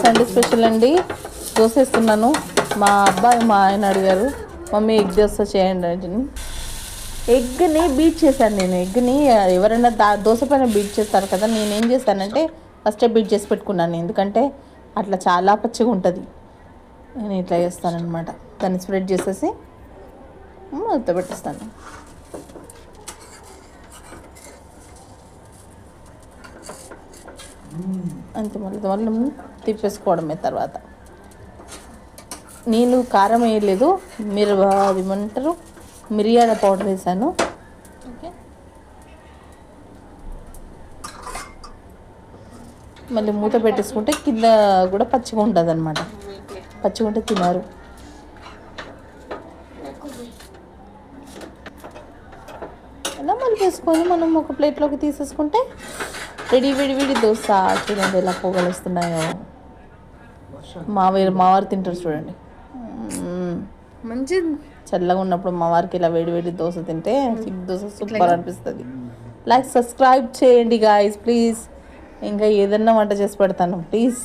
Sunday special అండి, దోశ వేస్తున్నాను. మా అబ్బాయి మా ఆయన అడిగారు, మమ్మీ ఎగ్ దోశ చేయండి అని. ఎగ్ని బీట్ చేశాను నేను. ఎగ్ని ఎవరైనా దోశ పైన బీట్ చేస్తారు కదా, నేనేం చేశానంటే ఫస్టే బీట్ చేసి పెట్టుకున్నాను. ఎందుకంటే అట్లా చాలా పచ్చిగా ఉంటుంది. నేను ఇట్లా చేస్తానన్నమాట. దాన్ని స్ప్రెడ్ చేసేసి మూత పెట్టేస్తాను. అంతే, మళ్ళీ తిప్పేసుకోవడమే. తర్వాత నేను కారం వేయలేదు, మీరు అది ఏమంటారు మిరియాల పౌడర్ వేసాను. ఓకే, మళ్ళీ మూత పెట్టేసుకుంటే కింద కూడా పచ్చిగా ఉంటుంది అనమాట. పచ్చిగా ఉంటే తినారు. అలా మళ్ళీ వేసుకొని మనం ఒక ప్లేట్లోకి తీసేసుకుంటే రెడీ. విడి దోశ. చూడండి ఎలా పొగలు వస్తున్నాయో. మావారు తింటారు చూడండి. మంచి చల్లగా ఉన్నప్పుడు మా వారికి ఇలా వేడి దోశ తింటే దోశ సూపర్ అనిపిస్తుంది. లైక్ సబ్స్క్రైబ్ చేయండి గాయస్ ప్లీజ్. ఇంకా ఏదన్నా వంట చేసి పెడతాను ప్లీజ్.